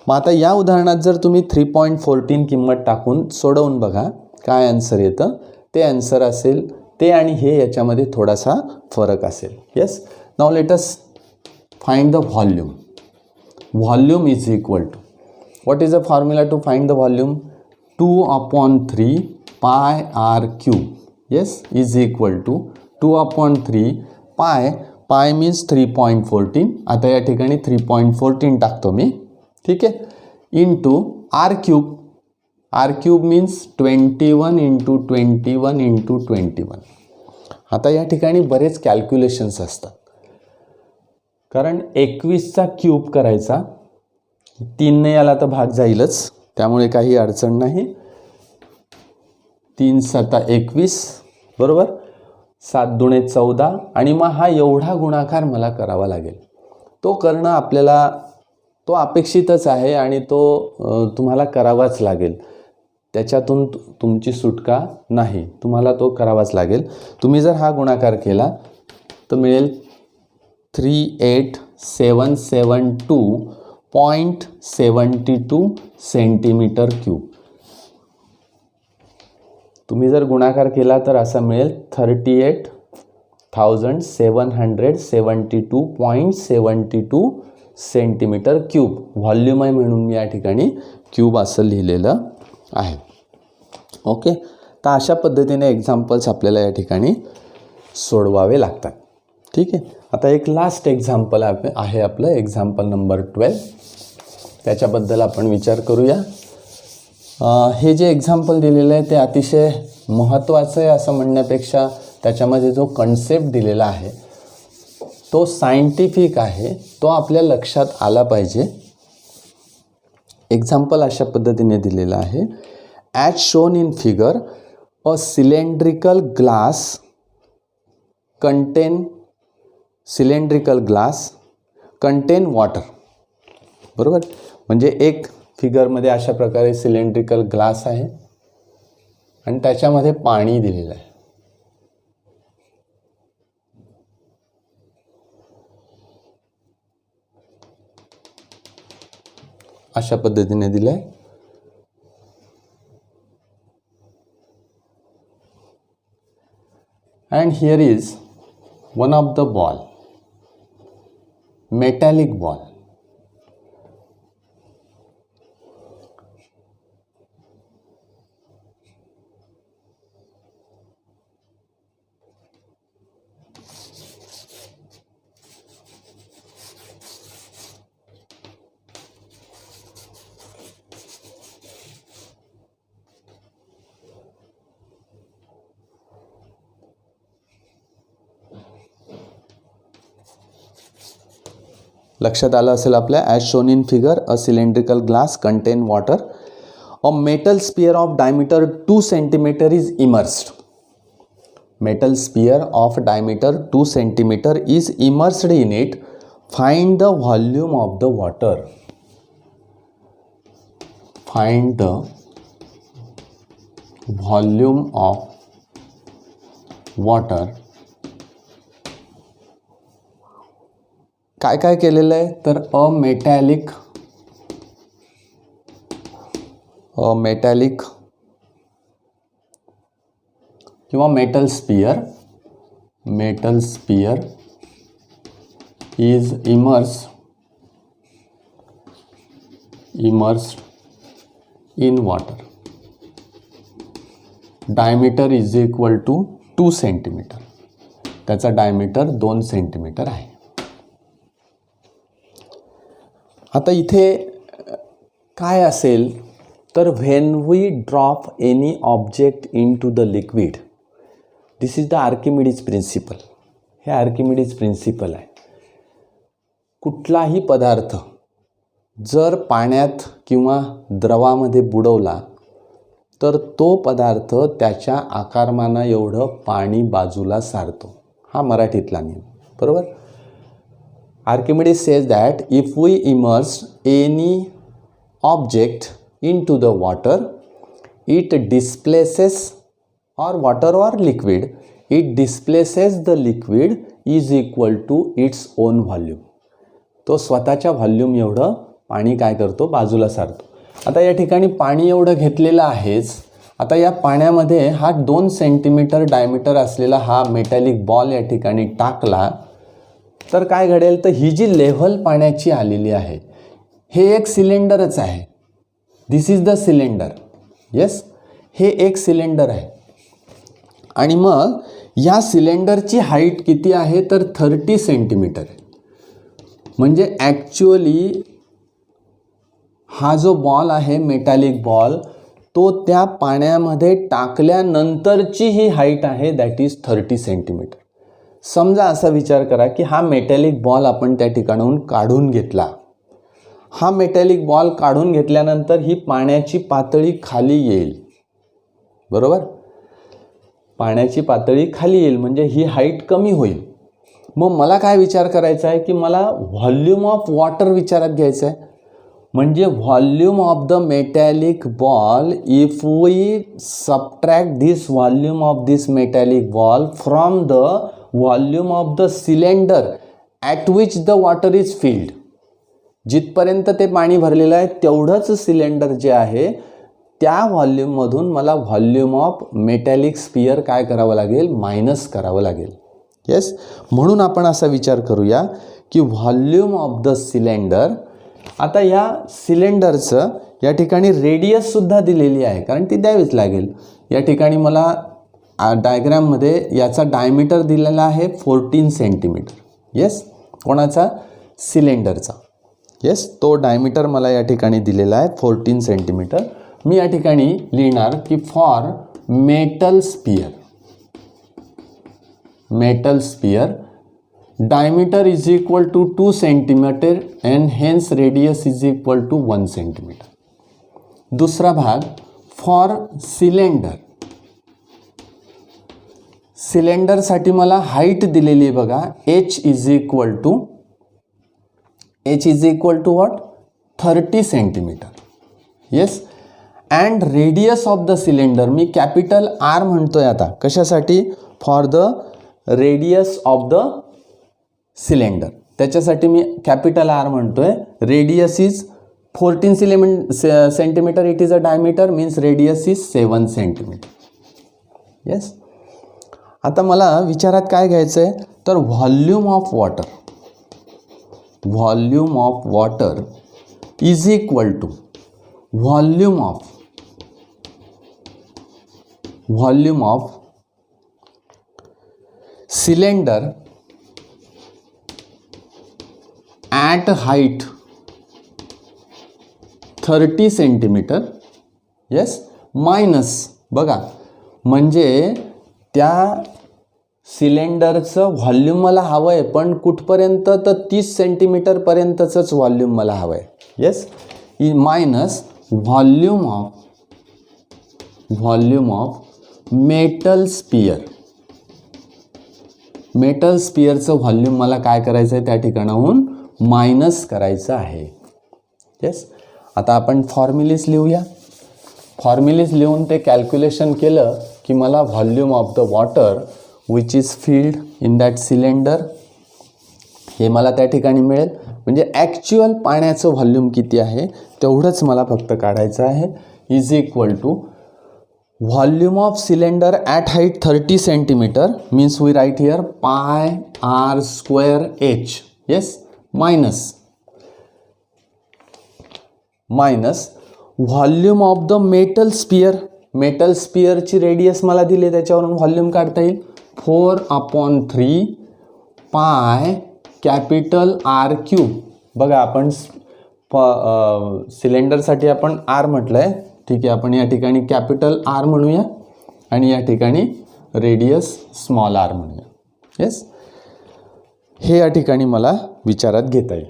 मग आता या उदाहरणात जर तुम्ही 3.14 किंमत टाकून सोडवून बघा काय ॲन्सर येतं. ते ॲन्सर असेल ते आणि हे याच्यामध्ये थोडासा फरक असेल. Yes. Now let us find the volume. Volume is equal to, what is the formula to find the volume? 2/3 pi R cube. Yes, is equal to 2/3 pi means 3.14. आता या ठिकाणी 3.14 टाकतो मी. ठीक आहे. Into R cube. R cube means 21 × 21 × 21. आता या ठिकाणी बरेच कॅल्क्युलेशन्स असतात, कारण 21चा क्यूब करायचा, 3ने याला तर भाग जाईलच, त्यामुळे काही अडचण नाही. 3 × 21 बरोबर, 7 × 2 = 14. आणि मग हा एवढा गुणाकार मला करावा लागेल. तो करणं आपल्याला तो अपेक्षितच आहे आणि तो तुम्हाला करावाच लागेल. त्याच्यातून तुमची सुटका नाही, तुम्हाला तो करावाच लागेल. तुम्ही जर हा गुणाकार केला तर मिळेल 38772.72 सेंटीमीटर क्यूब. तुम्ही जर गुणाकार केला तर असा मिळेल 38,772.72 सेंटीमीटर क्यूब. व्हॉल्यूम आहे म्हणून मी या ठिकाणी क्यूब असं लिहिलेलं आहे. ओके. तर अशा पद्धतीने एक्झाम्पल्स आपल्याला या ठिकाणी सोडवावे लागतात. ठीक आहे. आता एक लास्ट एक्झाम्पल आहे आपलं, एक्झाम्पल नंबर 12. त्याच्याबद्दल आपण विचार करूया. हे जे एक्झाम्पल दिलेलं आहे ते अतिशय महत्त्वाचं आहे असं म्हणण्यापेक्षा त्याच्यामध्ये जो कन्सेप्ट दिलेला आहे तो सायंटिफिक आहे, तो आपल्या लक्षात आला पाहिजे. एक्झाम्पल अशा पद्धतीने दिलेलं आहे. As shown in figure, a cylindrical glass contain water. बरोबर. म्हणजे एक फिगरमध्ये अशा प्रकारे सिलेंड्रिकल ग्लास आहे आणि त्याच्यामध्ये पाणी दिलेलं आहे. अशा पद्धतीने दिलं आहे. and here is one of the ball, metallic ball. लक्षात आलं असेल आपल्या. As shown in figure, a cylindrical glass contain water. A metal sphere of diameter 2 cm is immersed. Metal sphere of diameter 2 cm is immersed in it. Find the volume of the water. Find the volume of water. काय काय केलेलं आहे तर a metallic किंवा metal sphere is immersed in water. Diameter is equal to 2 cm. त्याचा diameter 2 cm आहे. आता इथे काय असेल तर when we drop any object into the liquid, this is the Archimedes principle. हे आर्किमिडीज प्रिन्सिपल आहे. कुठलाही पदार्थ जर पाण्यात किंवा द्रवामध्ये बुडवला तर तो पदार्थ त्याच्या आकारमाना एवढं पाणी बाजूला सारतो. हा मराठीतला नियम. बरोबर. Archimedes says that if we immerse any object into the water, it displaces, or water or liquid, it displaces the liquid is equal to its own volume. तो स्वतःच्या व्हॉल्यूम एवढं पाणी काय करतो, बाजूला सारतो. आता या ठिकाणी पाणी एवढं घेतलेलं आहेच. आता या पाण्यामध्ये हा 2 सेंटीमीटर डायमीटर असलेला हा मेटॅलिक बॉल या ठिकाणी टाकला तर काय घडेल, तर ही जी लेव्हल पाण्याची आलेली आहे, हे एक सिलेंडरच आहे. This is the cylinder. Yes, हे एक सिलेंडर आहे. आणि मग या सिलेंडरची हाईट किती आहे, तर 30 सेंटीमीटर आहे. म्हणजे ॲक्च्युअली हा जो बॉल आहे, मेटॅलिक बॉल, तो त्या पाण्यामध्ये टाकल्यानंतरची ही हाईट आहे, दॅट इज 30 सेंटीमीटर. समजा असा विचार करा की हा मेटॅलिक बॉल आपण त्या ठिकाणाहून काढून घेतला. हा मेटॅलिक बॉल काढून घेतल्यानंतर ही पाण्याची पातळी खाली येईल, बरोबर. पाण्याची पातळी खाली येईल म्हणजे ही हाईट कमी होईल. मग मला काय विचार करायचा आहे की मला व्हॉल्यूम ऑफ वॉटर विचारात घ्यायचं आहे. म्हणजे volume of the metallic ball, if we subtract this volume of this metallic ball from the volume of the cylinder at which the water is filled, जिथपर्यंत ते पाणी भरलेलं आहे तेवढंच सिलेंडर जे आहे त्या व्हॉल्यूममधून मला व्हॉल्यूम ऑफ मेटॅलिक स्पियर काय करावं लागेल, मायनस करावं लागेल. येस, म्हणून आपण असा विचार करूया की व्हॉल्यूम ऑफ द सिलेंडर. आता या सिलेंडरचं या ठिकाणी रेडियससुद्धा दिलेली आहे, कारण ती द्यावीच लागेल. या ठिकाणी मला डायग्राममध्ये याचा डायमीटर दिलेला आहे 14 सेंटीमीटर. येस, कोणाचा, सिलेंडरचा. येस, तो डायमीटर मला या ठिकाणी दिलेला आहे 14 सेंटीमीटर. मी या ठिकाणी लिहिणार की for metal sphere diameter is equal to 2 centimeter and hence radius is equal to 1 centimeter. दूसरा भाग फॉर सिलेंडरसाठी मला हाईट दिलेली आहे बघा, h is equal to what, 30 centimeter. Yes, and radius of the cylinder मी कॅपिटल R म्हणतोय. आता कशासाठी, for the radius of the cylinder, त्याच्यासाठी मी कॅपिटल R म्हणतोय. Radius is 14 centimeter, it is a diameter, means radius is 7 centimeter. Yes, आता मला विचारात काय घ्यायचं आहे, तर volume of water is equal to volume of cylinder at height 30 centimeter. Yes, minus बघा, म्हणजे त्या सिलेंडरचं व्हॉल्यूम मला हवं आहे, पण कुठपर्यंत, तर 30 सेंटीमीटरपर्यंतचंच व्हॉल्यूम मला हवं आहे. Yes, minus volume of metal स्पियरचं व्हॉल्यूम मला काय करायचं आहे, त्या ठिकाणाहून मायनस करायचं आहे. येस, आता आपण फॉर्म्युलीज लिहूया. फॉर्म्युलीज लिहून ते कॅल्क्युलेशन केलं की मला volume of the water which is filled in that cylinder हे मला त्या ठिकाणी मिळेल. म्हणजे ॲक्च्युअल पाण्याचं व्हॉल्यूम किती आहे तेवढंच मला फक्त काढायचं आहे. Is equal to volume of cylinder at height 30 centimeter, means we write here pi R square H. Yes, minus volume of the metal स्पियरची रेडियस मला दिली, त्याच्यावरून व्हॉल्यूम काढता येईल. 4/3 पाय कॅपिटल R क्यूब. बघा, आपण सिलेंडरसाठी आपण R म्हटलं आहे, ठीक आहे. आपण या ठिकाणी कॅपिटल R म्हणूया आणि या ठिकाणी रेडियस स्मॉल r म्हणूया. येस, हे या ठिकाणी मला विचारात घेता येईल.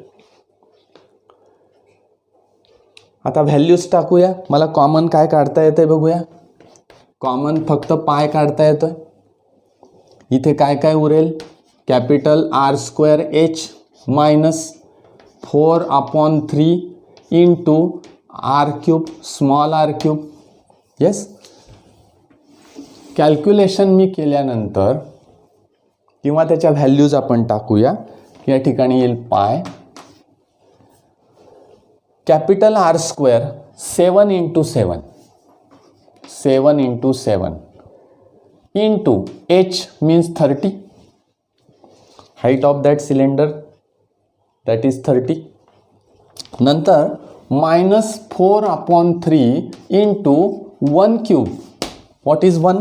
आता व्हॅल्यूज टाकूया. मला कॉमन काय काढता येतं बघूया. कॉमन फक्त पाय काढता येतं. इथे काय काय उरेल, capital R square H minus 4/3 into R cube, small R cube. Yes. Calculation मी केल्यानंतर किंवा त्याच्या व्हॅल्यूज आपण टाकूया. या ठिकाणी येईल pi capital R square 7 × 7 into h means 30, height of that cylinder that is 30. नंतर -4/3 into 1 cube. What is 1?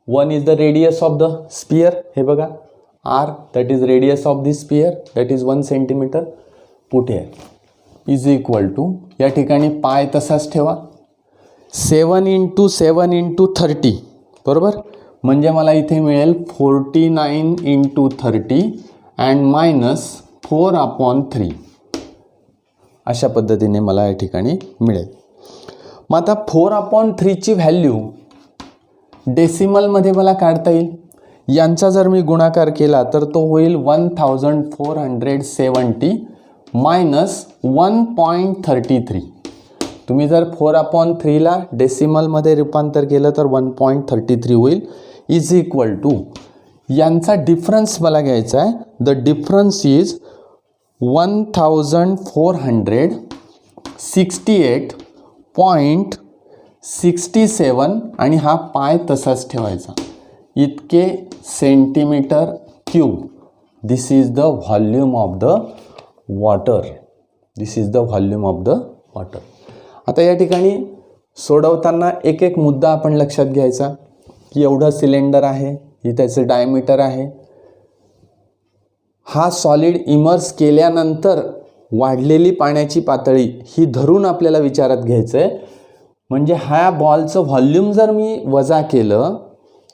1 is the radius of the sphere. हे बघा r, that is radius of the sphere, that is 1 centimeter. Put here is equal to, या ठिकाणी पाय तसाच ठेवा, 7 × 7 × 30 बरोबर. म्हणजे मला इथे मिळेल 49 × 30 अँड -4/3. अशा पद्धतीने मला या ठिकाणी मिळेल. मग आता 4/3 ची व्हॅल्यू डेसिमलमध्ये मला काढता येईल. यांचा जर मी गुणाकार केला तर तो होईल 1470 -1.33. तुम्ही जर 4/3 ला डेसिमलमध्ये रूपांतर केलं तर 1.33 होईल. इज इक्वल टू, यांचा डिफरन्स मला घ्यायचा आहे. द डिफरन्स इज 1468.67 आणि हा पाय तसाच ठेवायचा. इतके centimetre cube. This is the volume of the water. This is the volume of the water. आता या ठिकाणी सोडवताना एक एक मुद्दा आपण लक्षात घ्यायचा की एवढं सिलेंडर आहे, ही त्याचं डायमीटर आहे. हा सॉलिड इमर्स केल्यानंतर वाढलेली पाण्याची पातळी ही धरून आपल्याला विचारात घ्यायचं आहे. म्हणजे ह्या बॉलचं व्हॉल्यूम जर मी वजा केलं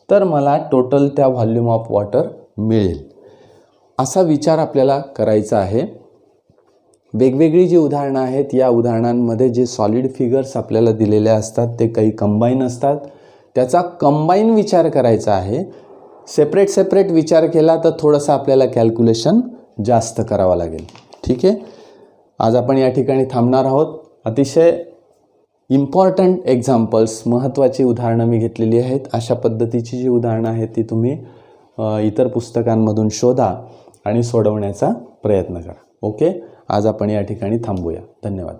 तर मला टोटल त्या व्हॉल्यूम ऑफ वॉटर मिळेल. असा विचार आपल्याला करायचा आहे. वेगवेगळी जी उदाहरणं आहेत, या उदाहरणांमध्ये जे सॉलिड फिगर्स आपल्याला दिलेले असतात ते काही कंबाईन असतात. त्याचा कंबाईन विचार करायचा आहे. सेपरेट विचार केला तर थोडंसं आपल्याला कॅल्क्युलेशन जास्त करावं लागेल. ठीक आहे. आज आपण या ठिकाणी थांबणार आहोत. अतिशय इम्पॉर्टंट एक्झाम्पल्स, महत्त्वाची उदाहरणं मी घेतलेली आहेत. अशा पद्धतीची जी उदाहरणं आहेत ती तुम्ही इतर पुस्तकांमधून शोधा आणि सोडवण्याचा प्रयत्न करा. ओके. आज आपण या ठिकाणी थांबूया. धन्यवाद.